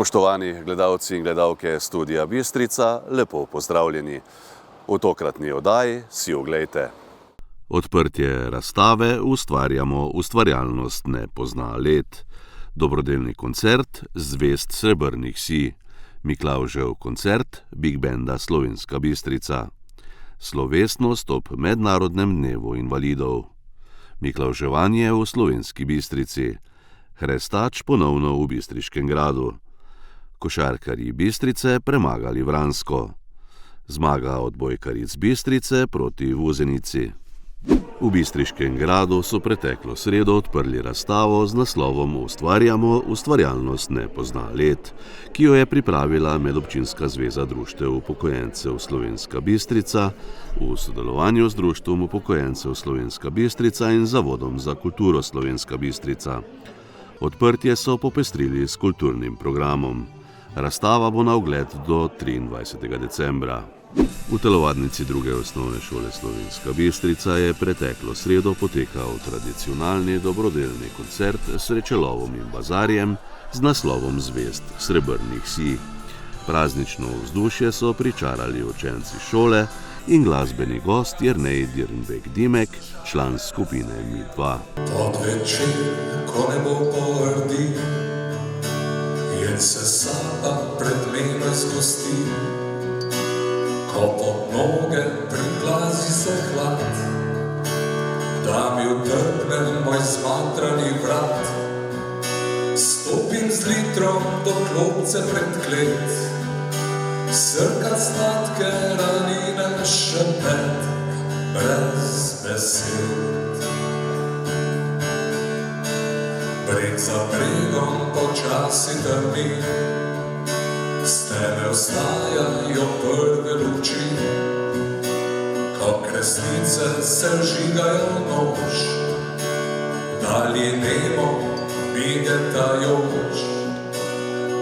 Spoštovani gledalci in gledalke Studia Bistrica, lepo pozdravljeni. V tokratni oddaji si oglejte. Odprtje razstave Ustvarjamo, ustvarjalnost ne pozna let. Dobrodelni koncert Zvezd srebrnih sij. Miklavžev koncert Big Banda Slovenska Bistrica. Slovesnost ob Mednarodnem dnevu invalidov. Miklavževanje v Slovenski Bistrici. Hrestač ponovno v Bistriškem gradu. Košarkarji Bistrice premagali Vransko. Zmaga odbojkaric Bistrice proti Vuzenici. V Bistriškem gradu so preteklo sredo odprli razstavo z naslovom Ustvarjamo, ustvarjalnost ne pozna let, ki jo je pripravila Medobčinska zveza društev upokojencev Slovenska Bistrica v sodelovanju z Društvom upokojencev Slovenska Bistrica in Zavodom za kulturo Slovenska Bistrica. Odprtje so popestrili s kulturnim programom. Razstava bo na ogled do 23. decembra. V telovadnici druge osnovne šole Slovenska Bistrica je preteklo sredo potekal tradicionalni dobrodelni koncert s srečelovom in bazarjem z naslovom Zvezd srebrnih sij. Praznično vzdušje so pričarali učenci šole in glasbeni gost Jernej Dirnbek-Dimek, član skupine Mi2. Pod večer, ko nebo pordi, jed se sapa pred menoj zgosti, ko pod noge priglazi se hlad, da mi utrpne moj zmatrani vrat. Stopim z litrom do klopce pred klet, srkat sladke ranine šepet, brez besed. Breg za bregom počasi trmi, s tebe vstajajo prve luči, ko kresnice se žigajo noč, dalje nemo migetajoč.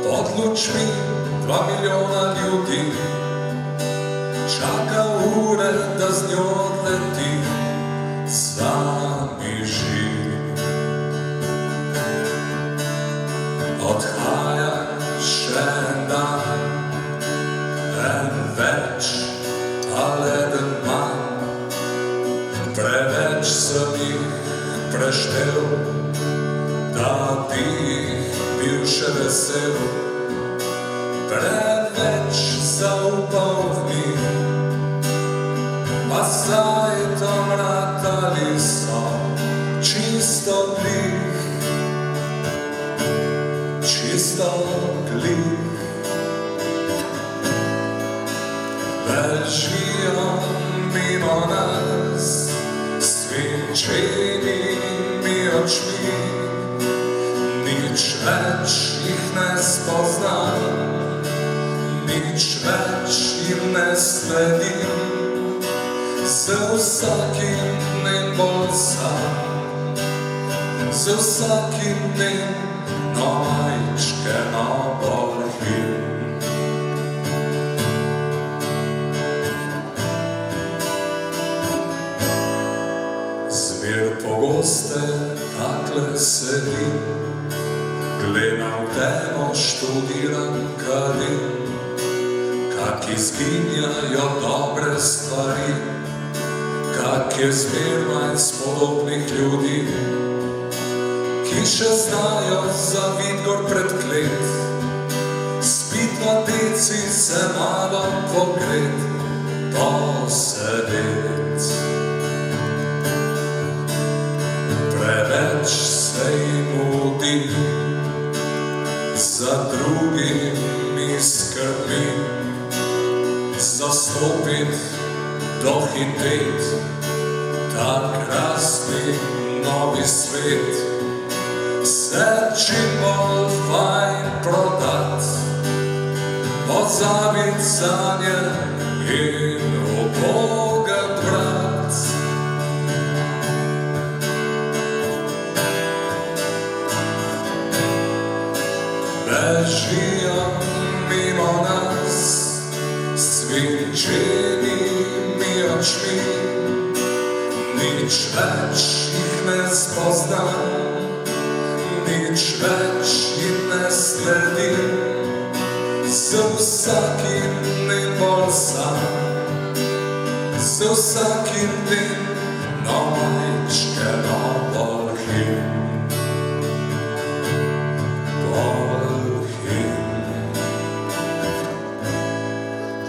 Pod lučmi 2 milijona ljudi čaka ure, da z njo odleti, zamiži. Odhaja še en dan, en več, ali eden manj. Preveč sem jih preštel, da bi jih bil še vesel. Preveč zaupal v njih, pa zdaj tam ratali so čisto glih. Čisto glih. Bežijo mimo nas svinčenimi očmi, nič več jih ne spoznam, nič več jim ne sledim, z vsakim dnem bolj sam, z vsakim dnem majčkeno boljim. Zmer pogoste takle sedim, gledam temo, študiram, kadim, kak izginjajo dobre stvari, kak je zmer manj spodobnih ljudi, ki še znajo zavit gor pred klet, spit na deci se malo pogret, posedet. Preveč se jim mudi, za drugimi skrbim, zastopit, dohitet, ta krasni novi svet. Se čim bolj fajn prodat, pozabit zanje in ubogat vrat. Bežijo mimo nas svinčenimi očmi, nič več jih ne spoznam, nič več jim ne sledim, z vsakim dnem bolj sam, z vsakim dnem majčkeno bolj him, bolj him,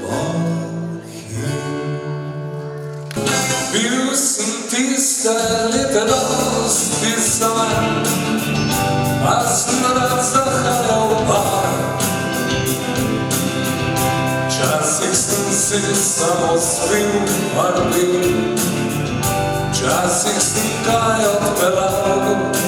bolj him. Bil sem tiste leta dosti sam, a sem rad zahajal v bar. Včasih sem si samo spil, par bil, včasih sem kaj odpeljal.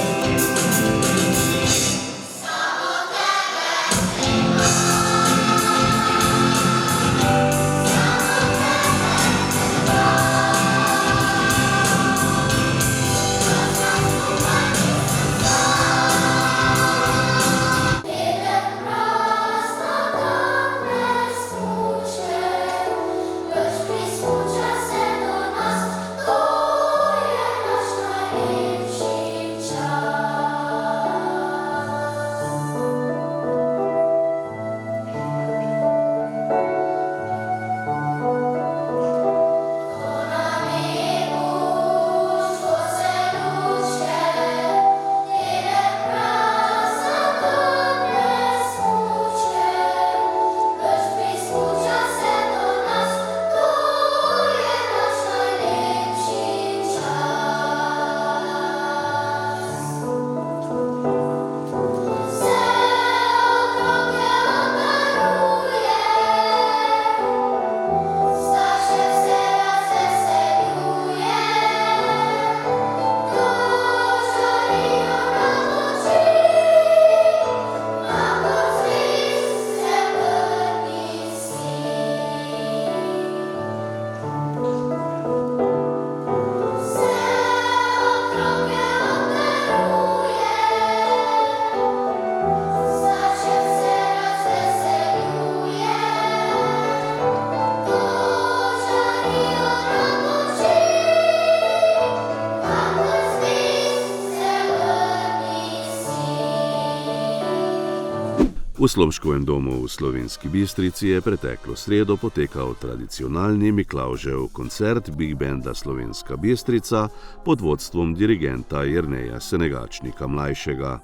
V Slomškovem domu v Slovenski Bistrici je preteklo sredo potekal tradicionalni Miklavžev koncert Big Banda Slovenska Bistrica pod vodstvom dirigenta Jerneja Senegačnika mlajšega.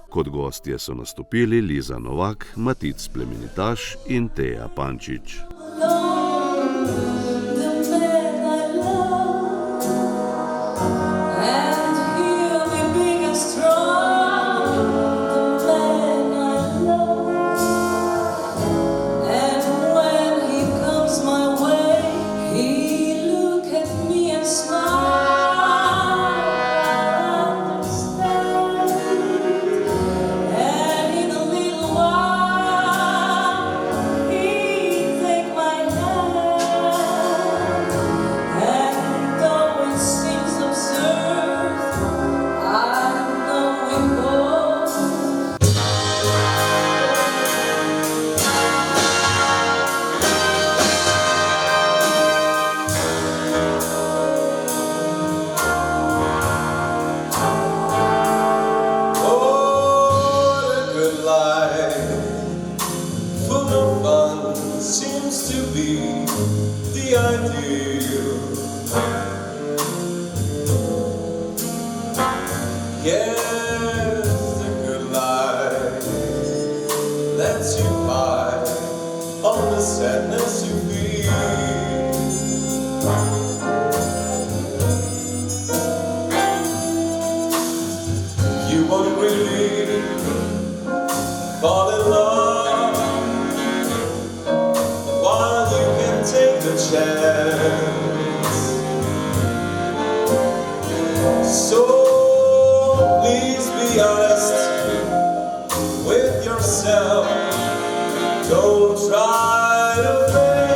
Kot gostje so nastopili Liza Novak, Matic Plemenitaš in Teja Pančič. Don't try to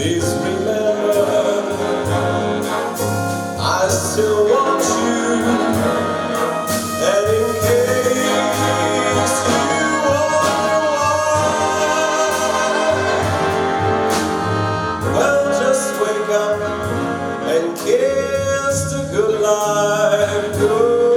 please remember, I still want you, and in case you wonder why, well, just wake up and kiss the good life goodbye.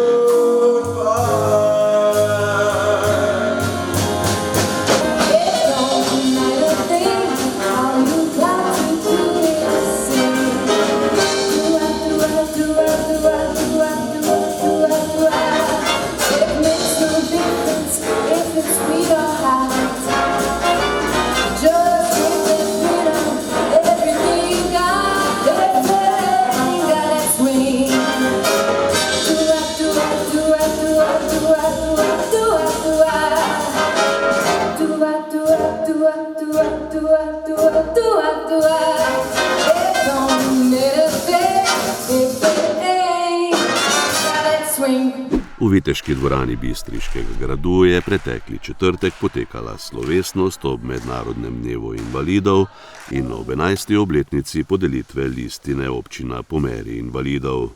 V viteški dvorani Bistriškega gradu je pretekli četrtek potekala slovesnost ob Mednarodnem dnevu invalidov in ob 11. obletnici podelitve listine občina po meri invalidov.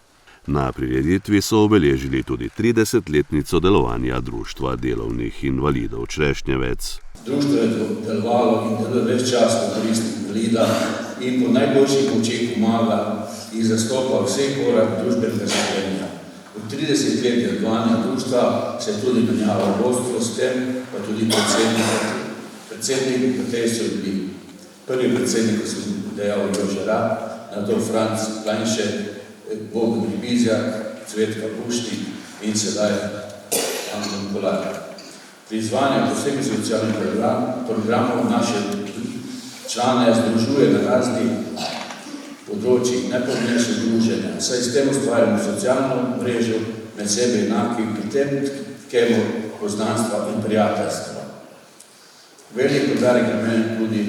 Na prireditvi so obeležili tudi 30-letnico delovanja Društva delovnih invalidov Črešnjevec. Društvo je delovalo in deluje ves čas v korist invalida in po najboljših močeh pomaga in zastopa vseh korak družbenega življenja. V 30 let delovanja društva se je tudi menjalo vodstvo, s tem pa tudi predsedniki, kateri so bili. Prvi predsednik, ko sem dejal, Jože Rab, nato Franc Planšek, Bogdan Bizjak, Cvetka Pušnik in sedaj Anton Kolar. Pri izvajanju posebnih socialnih programov naše člane združuje na raznih področjih najpomembnejše druženja, saj s tem ustvarjamo socialno mrežo med sebe enakih, pri tem tkemo poznanstva in prijateljstva. Velik poudarek namen tudi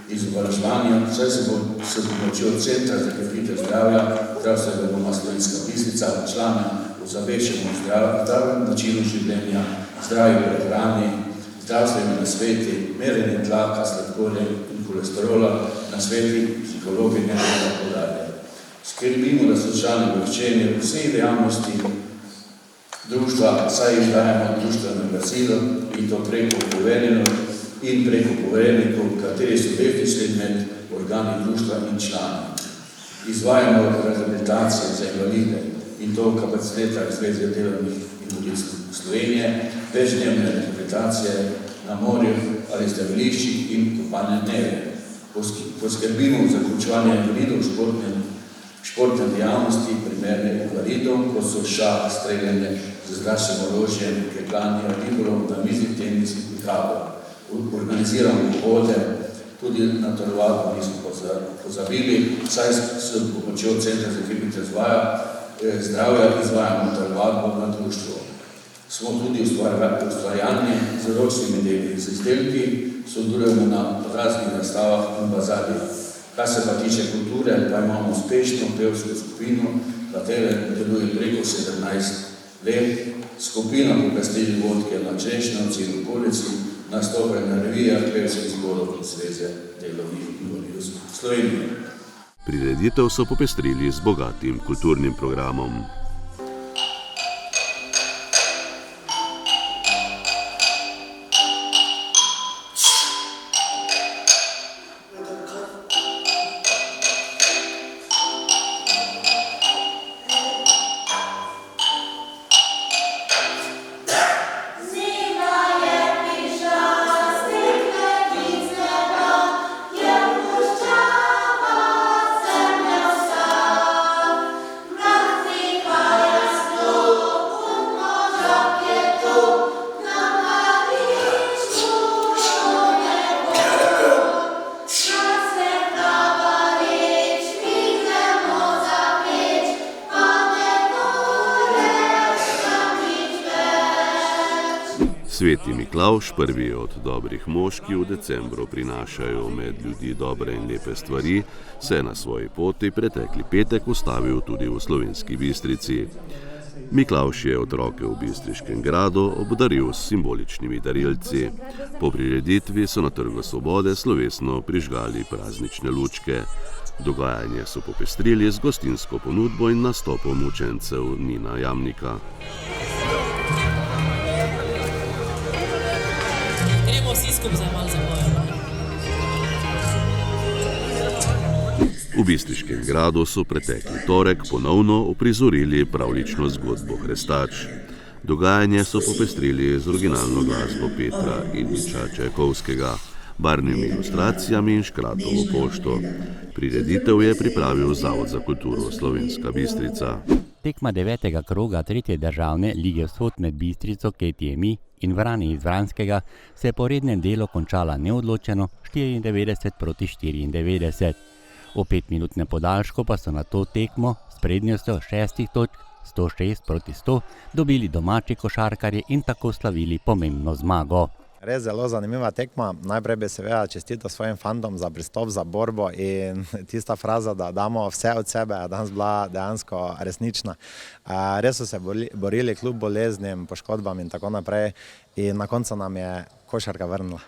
izobraževanja, saj se bo s pomočjo Centra za krepitev zdravja Zdravstvenega doma Slovenska Bistrica člane ozaveščamo zdravem načinu življenja, zdravi prehrani, zdravstveni nasveti, merjenje tlaka, sladkorja in kolesterola, nasveti psihologi in tako dalje. Skrbimo, da so člani obveščeni v vseh dejavnosti društva, saj izdajamo društveno glasilo in to preko poveljnikov, kateri so večni med organi društva in člani. Izvajamo rehabilitacije za invalide in to v kapacitetah Zveze delovnih invalidov Slovenije, večdnevne rehabilitacije na morju ali zdraviliščih in kopalne dneve. Poskrbimo za vključevanje invalidov v športne dejavnosti, primerne invalidov, kot so šah, streljanje z zračnim orožjem, kegljanje, ribolov, namizni tenis in pikavo. Organiziramo pohode, tudi na telovadbo nismo pozabili, saj s pomočjo Centra za krepitev zdravja izvajamo telovadbo na društvu. Smo tudi ustvarjalni z ročnimi deli, z izdelki, sodelujemo na raznih razstavah in bazarjih. Kar se pa tiče kulture, pa imamo uspešno pevsko skupino, katera deluje preko 17 let. Skupina pokastili vodke na Črešnjevci in okolici, nastopa na revijah pevskih zborov Zveze delovnih invalidov Slovenije. Prireditev so popestrili z bogatim kulturnim programom. Sveti Miklavž, prvi od dobrih mož, ki v decembru prinašajo med ljudi dobre in lepe stvari, se je na svoji poti pretekli petek ustavil tudi v Slovenski Bistrici. Miklavž je otroke v Bistriškem gradu obdaril s simboličnimi darilci. Po prireditvi so na Trgu Svobode slovesno prižgali praznične lučke. Dogajanje so popestrili z gostinsko ponudbo in nastopom učencev Nina Jamnika. Gremo vsi skupaj malo zapojemo. V Bistriškem gradu so pretekli torek ponovno uprizorili pravljično zgodbo Hrestač. Dogajanje so popestrili z originalno glasbo Petra Iljiča Čajkovskega, barvnimi ilustracijami in škratovo pošto. Prireditev je pripravil Zavod za kulturo Slovenska Bistrica. Tekma 9. kroga 3. državne lige Vzhod med Bistrico, KTMI in Vrani iz Vranskega se je po rednem delu končala neodločeno 94 proti 94. V 5-minutnem podaljšku pa so na to tekmo s prednostjo 6 točk 106 proti 100 dobili domači košarkarji in tako slavili pomembno zmago. Res zelo zanimiva tekma. Najprej bi seveda čestital svojim fandom za pristop, za borbo in tista fraza, da damo vse od sebe, je danes bila dejansko resnična. Res so se borili kljub boleznim, poškodbam in tako naprej in na koncu nam je košarka vrnila.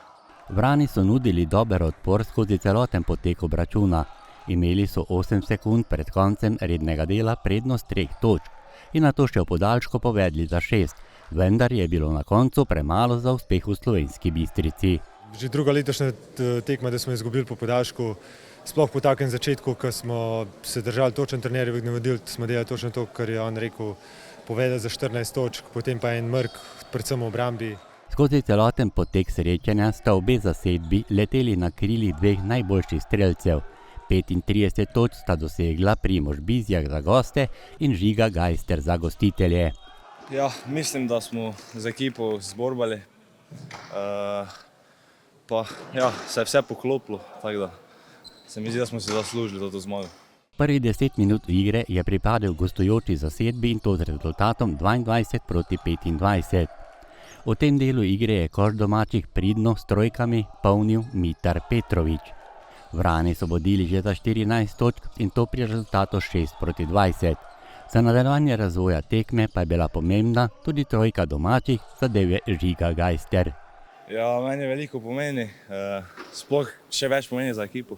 Vrani so nudili dober odpor skozi celoten potek obračuna. Imeli so 8 sekund pred koncem rednega dela prednost 3 točk in nato še v podaljšku povedli za 6, vendar je bilo na koncu premalo za uspeh v Slovenski Bistrici. Že druga letošnja tekma, da smo izgubili po podaljšku, sploh po takem začetku, ko smo se držali točen trenerjevih navodil, smo delali točno to, kar je on rekel, povedali za 14 točk, potem pa en mrk, predvsem v obrambi. Skozi celoten potek srečanja sta obe zasedbi leteli na krilih dveh najboljših strelcev. 35 točk sta dosegla Primož Bizjak za goste in Žiga Gajster za gostitelje. Ja, mislim, da smo z ekipo zborbali, pa ja, se je vse poklopilo, tako da se mi zdi, da smo si zaslužili to zmago. Prvih 10 minut igre je pripadel gostujoči zasedbi in to z rezultatom 22 proti 25. V tem delu igre je koš domačih pridno s trojkami polnil Mitar Petrovič. Vrani so vodili že za 14 točk in to pri rezultatu 6 proti 20. Za nadaljevanje razvoja tekme pa je bila pomembna tudi trojka domačih, zadel je Žiga Gajster. Ja, meni veliko pomeni, sploh še več pomeni za ekipo.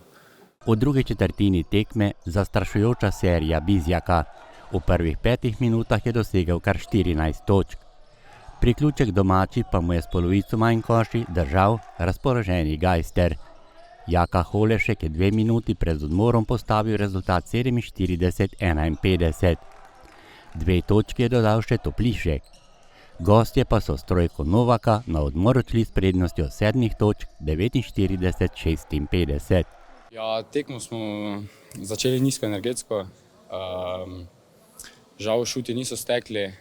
V drugi četrtini tekme zastrašujoča serija Bizjaka. V prvih 5 minutah je dosegel kar 14 točk. Priključek domači pa mu je s polovico manj koši držal razpoloženi Gajster. Jaka Holešek je 2 minuti pred odmorom postavil rezultat 47-51. 2 točke je dodal še Toplišek. Gostje pa so s trojko Novaka na odmor odšli s prednostjo 7 točk 49-56. Ja, tekmo smo začeli nizko energetsko, žal šuti niso stekli,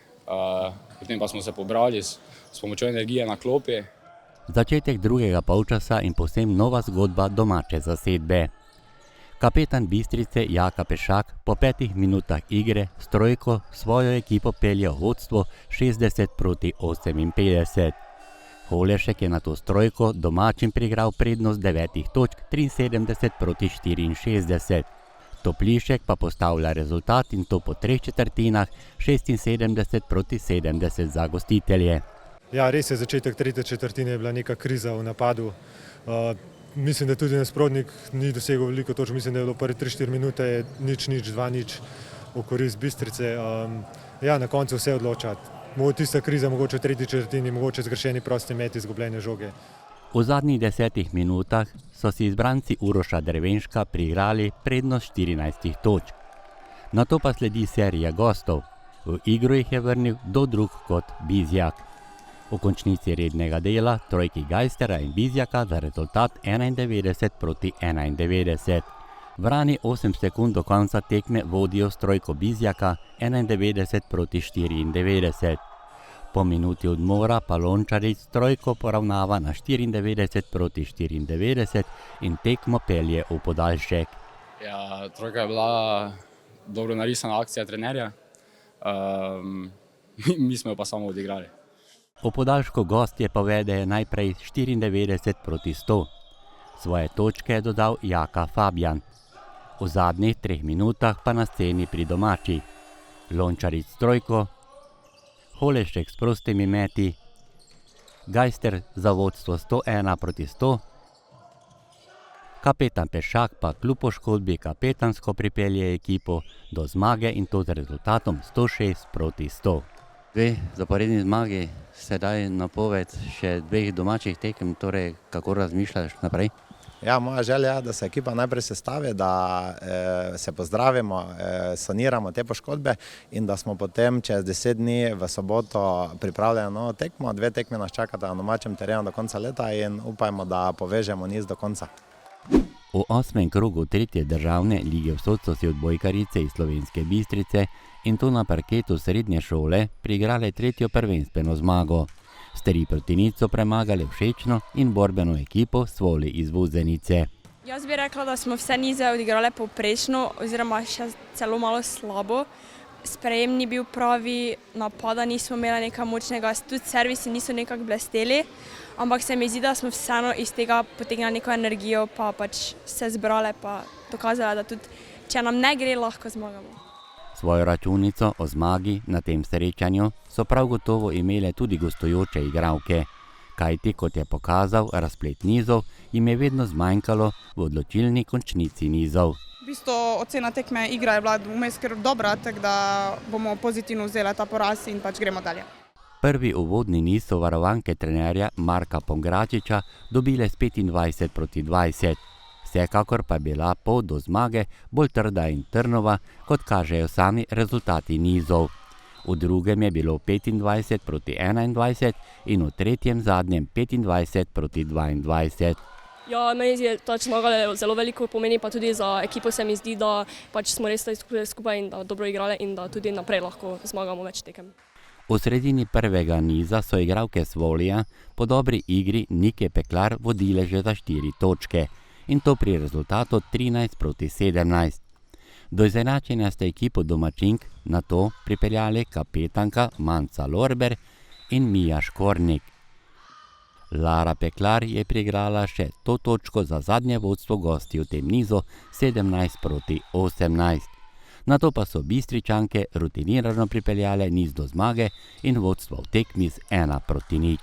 potem pa smo se pobrali s pomočjo energije na klopi. Začetek drugega polčasa in povsem nova zgodba domače zasedbe. Kapetan Bistrice Jaka Pešak po 5 minutah igre s trojko svojo ekipo pelje v vodstvo 60 proti 58. Holešek je nato s trojko domačim prigral prednost 9 točk 73 proti 64. Toplišek pa postavlja rezultat in to po 3 četrtinah 76 proti 70 za gostitelje. Ja, res je, začetek tretje četrtine je bila neka kriza v napadu. Mislim, da tudi nasprotnik ni dosegel veliko točk, mislim, da je bilo prve 3-4 minute 0-0, 2-0 v korist Bistrice. Ja, na koncu vse odloča. Tista kriza mogoče v tretji četrtini, mogoče zgrešeni prosti meti, izgubljene žoge. V zadnjih 10 minutah so si izbranci Uroša Drevenška priigrali prednost 14 točk. Nato pa sledi serija gostov. V igro jih je vrnil do drug kot Bizjak. V končnici rednega dela trojki Gajstera in Bizjaka za rezultat 91 proti 91. Vrani 8 sekund do konca tekme vodijo s trojko Bizjaka 91 proti 94. Po minuti odmora pa Lončarič trojko poravnava na 94 proti 94 in tekmo pelje v podaljšek. Ja, trojka je bila dobro narisana akcija trenerja, mi smo jo pa samo odigrali. V podaljšku gostje povedejo najprej 94 proti 100. Svoje točke je dodal Jaka Fabjan. V zadnjih 3 minutah pa na sceni pri domačih. Lončarič s trojko, Holešek s prostimi meti, Gajster za vodstvo 101-100, kapetan Pešak pa kljub poškodbi kapetansko pripelje ekipo do zmage in to z rezultatom 106-100. Dve zaporedni zmagi, sedaj napoved še dveh domačih tekem, torej kako razmišljaš naprej? Ja, moja želja je, da se ekipa najprej sestavi, da se pozdravimo, saniramo te poškodbe in da smo potem čez 10 dni v soboto pripravljeni novo tekmo. 2 tekme nas čakata na domačem terenu do konca leta in upajmo, da povežemo niz do konca. V 8. krogu 3. državne lige Vzhod so si odbojkarice iz Slovenske Bistrice in to na parketu srednje šole priigrale 3. prvenstveno zmago. S 3-0 so premagali všečno in borbeno ekipo Svoli iz Vuzenice. Jaz bi rekla, da smo vse nize odigrale povprečno oziroma še celo malo slabo. Sprejem ni bil pravi, napada nismo imeli nekaj močnega, tudi servisi niso nekako blesteli, ampak se mi zdi, da smo vseeno iz tega potegnili neko energijo, pa pač se zbrale pa dokazale, da tudi če nam ne gre, lahko zmagamo. Svojo računico o zmagi na tem srečanju so prav gotovo imele tudi gostujoče igralke, kajti kot je pokazal razplet nizov, jim je vedno zmanjkalo v odločilni končnici nizov. V bistvu ocena tekme igra je bila vmes kar dobra, tako da bomo pozitivno vzeli ta poraz in pač gremo dalje. Prvi uvodni niz so varovanke trenerja Marka Pongračiča dobile s 25-20. Vsekakor pa je bila pot do zmage bolj trda in trnova, kot kažejo sami rezultati nizov. V drugem je bilo 25-21 in v tretjem zadnjem 25-22. Ja, meni je ta zmaga zelo veliko pomeni, pa tudi za ekipo se mi zdi, da pač smo res skupaj in da dobro igrale in da tudi naprej lahko zmagamo več tekem. V sredini prvega niza so igralke Svolija po dobri igri Nike Peklar vodile že za 4 točke in to pri rezultatu 13-17. Do izenačenja sta ekipo domačink nato pripeljali kapetanka Manca Lorber in Mija Škornik. Lara Peklar je priigrala še to točko za zadnje vodstvo gosti v tem nizu 17-18. Nato pa so Bistričanke rutinirano pripeljale niz do zmage in vodstvo v tekmi z 1-0.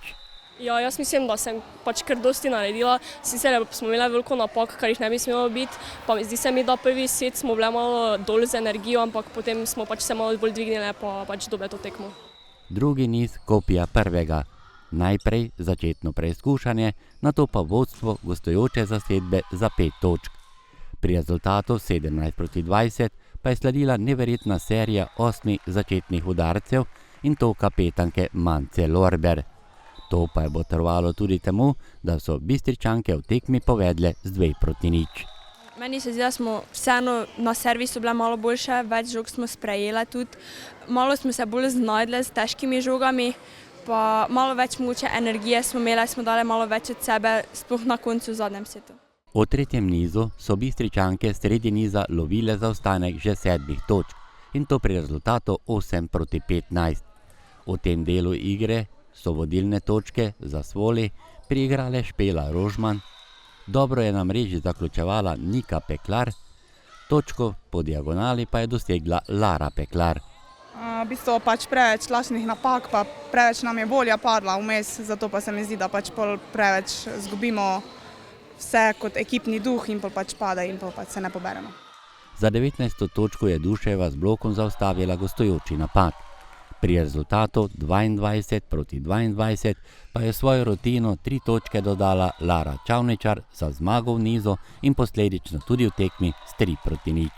Ja, jaz mislim, da sem pač kar dosti naredila, sicer smo imeli veliko napak, kar jih ne bi smelo biti, pa zdi se mi, da prvi set smo bile malo dol z energijo, ampak potem smo pač se malo bolj dvignile pa pač dobe to tekmo. Drugi niz kopija prvega. Najprej začetno preizkušanje, nato pa vodstvo gostujoče zasedbe za 5 točk. Pri rezultatu 17-20 pa je sledila neverjetna serija 8 začetnih udarcev in to kapetanke Mance Lorber. To pa je botrovalo tudi temu, da so Bistričanke v tekmi povedle z 2-0. Meni se zdi, da smo vseeno na servisu bile malo boljše, več žog smo sprejele tudi, malo smo se bolj znajdle s težkimi žogami, pa malo več mogoče energije smo imeli, smo dali malo več od sebe, sploh na koncu v zadnjem setu. V tretjem nizu so Bistričanke sredi niza lovile zaostanek že 7 točk in to pri rezultatu 8-15. V tem delu igre so vodilne točke za Svoli priigrale Špela Rožman, dobro je na mreži zaključevala Nika Peklar, točko po diagonali pa je dosegla Lara Peklar. V bistvu pač preveč lažnih napak, pa preveč nam je volja padla vmes, zato pa se mi zdi, da pač preveč zgubimo vse kot ekipni duh in pač pade in pač se ne poberemo. Za 19. točko je Duševa z blokom zaustavila gostujoči napad. Pri rezultatu 22-22 pa je svojo rutino 3 točke dodala Lara Čavničar za zmago v nizu in posledično tudi v tekmi s 3-0.